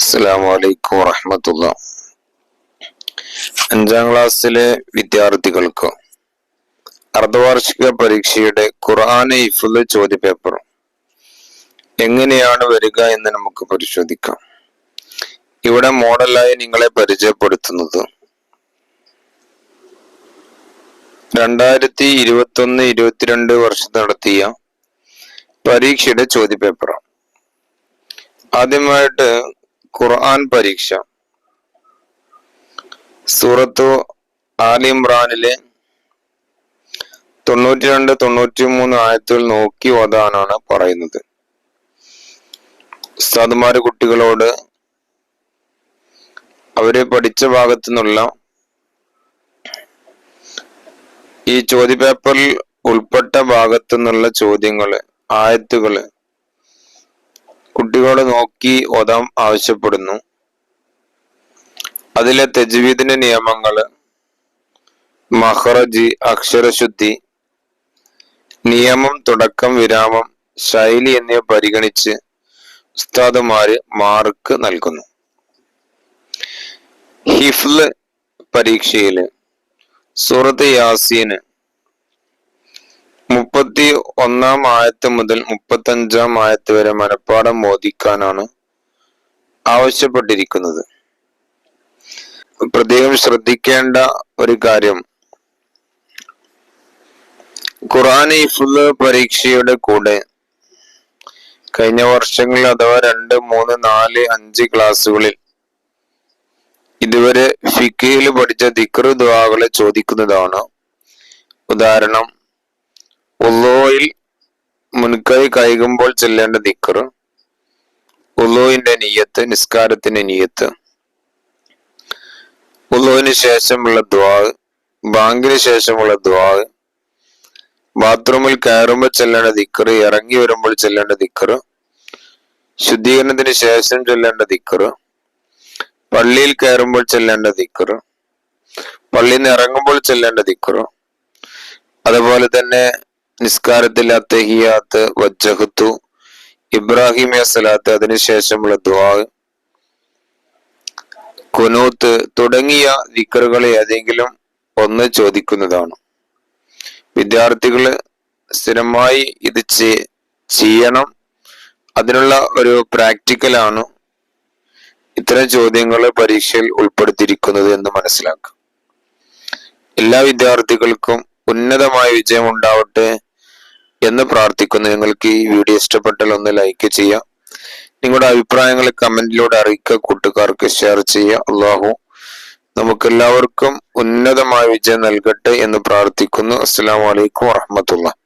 അസ്സലാമു അലൈക്കും വറഹ്മത്തുള്ളാഹി. 5ാം ക്ലാസ്സിലെ വിദ്യാർത്ഥികൾക്ക് അർദ്ധവാർഷിക പരീക്ഷയുടെ ഖുർആൻ ഹിഫ്ള് ചോദ്യപേപ്പർ എങ്ങനെയാണ് വരിക എന്ന് നമുക്ക് പരിശോധിക്കാം. ഇവിടെ മോഡലായി നിങ്ങളെ പരിചയപ്പെടുത്തുന്നത് 2021-22 വർഷം നടത്തിയ പരീക്ഷയുടെ ചോദ്യപേപ്പറാണ്. ആദ്യമായിട്ട് ഖുർആൻ പരീക്ഷ സൂറത്തു ആൽ ഇമ്രാനിലെ 92-93 ആയത്തുകൾ നോക്കി ഓതാനാണ് പറയുന്നത്. ഉസ്താദുമാര് കുട്ടികളോട് അവര് പഠിച്ച ഭാഗത്തു നിന്നുള്ള ഈ ചോദ്യപേപ്പറിൽ ഉൾപ്പെട്ട ഭാഗത്തു നിന്നുള്ള ചോദ്യങ്ങള്, ആയത്തുകള് കുട്ടികളോട് നോക്കി ഓതാൻ ആവശ്യപ്പെടുന്നു. അതിലെ തജ്വീദിന്റെ നിയമങ്ങള്, മഖ്റജ്, അക്ഷരശുദ്ധി, നിയമം, തുടക്കം, വിരാമം, ശൈലി എന്നിവ പരിഗണിച്ച് ഉസ്താദുമാര് മാർക്ക് നൽകുന്നു. ഹിഫ്ള് പരീക്ഷയില് സൂറത്ത് യാസീന് 31 ആയത്ത് മുതൽ 35 ആയത്ത് വരെ മനപ്പാഠം ഓതിക്കാനാണ് ആവശ്യപ്പെട്ടിരിക്കുന്നത്. പ്രത്യേകം ശ്രദ്ധിക്കേണ്ട ഒരു കാര്യം, ഖുർആൻ ഹിഫ്ള് പരീക്ഷയുടെ കൂടെ കഴിഞ്ഞ വർഷങ്ങളിൽ അഥവാ 2, 3, 4, 5 ക്ലാസ്സുകളിൽ ഇതുവരെ ഫിഖ്ഹിൽ പഠിച്ച ദിക്റ് ദുആകളെ ചോദിക്കുന്നതാണ്. ഉദാഹരണം, ഉളൂയിൽ മുൻകൈ കഴുകുമ്പോൾ ചൊല്ലേണ്ട ദിക്റ്, ഉളൂവിന്റെ നിയ്യത്ത്, നിസ്കാരത്തിന്റെ നിയ്യത്ത്, ഉളൂവിന് ശേഷമുള്ള ദുആ, ബാങ്കിന് ശേഷമുള്ള ദുആ, ബാത്റൂമിൽ കയറുമ്പോൾ ചൊല്ലേണ്ട ദിക്റ്, ഇറങ്ങി വരുമ്പോൾ ചൊല്ലേണ്ട ദിക്റ്, ശുദ്ധീകരണത്തിന് ശേഷം ചൊല്ലേണ്ട ദിക്റ്, പള്ളിയിൽ കയറുമ്പോൾ ചൊല്ലേണ്ട ദിക്റ്, പള്ളിയിൽ നിന്ന് ഇറങ്ങുമ്പോൾ ചൊല്ലേണ്ട ദിക്റ്, അതുപോലെ തന്നെ നിസ്കാരത്തിൽ അത്തഹിയാത്ത്, വജ്ജഹത്തു, ഇബ്രാഹിമിയ സലാത്ത്, അതിനുശേഷമുള്ള ദുആ, ഖുനൂത്ത് തുടങ്ങിയ ദിക്റുകൾ ഏതെങ്കിലും ഒന്ന് ചോദിക്കുന്നതാണ്. വിദ്യാർത്ഥികള് സ്ഥിരമായി ഇത് ചെയ്യണം. അതിനുള്ള ഒരു പ്രാക്ടിക്കലാണ് ഇത്തരം ചോദ്യങ്ങൾ പരീക്ഷയിൽ ഉൾപ്പെടുത്തിയിരിക്കുന്നത് എന്ന് മനസ്സിലാക്കുക. എല്ലാ വിദ്യാർത്ഥികൾക്കും ഉന്നതമായ വിജയം ഉണ്ടാവട്ടെ എന്ന് പ്രാർത്ഥിക്കുന്നു. നിങ്ങൾക്ക് ഈ വീഡിയോ ഇഷ്ടപ്പെട്ടാൽ ഒന്ന് ലൈക്ക് ചെയ്യുക. നിങ്ങളുടെ അഭിപ്രായങ്ങൾ കമന്റിലൂടെ അറിയിക്കുക. കൂട്ടുകാർക്ക് ഷെയർ ചെയ്യുക. അല്ലാഹു നമുക്കെല്ലാവർക്കും ഉന്നതമായ വിജയം നൽകട്ടെ എന്ന് പ്രാർത്ഥിക്കുന്നു. അസ്സലാമു അലൈക്കും വറഹ്മത്തുള്ളാഹി.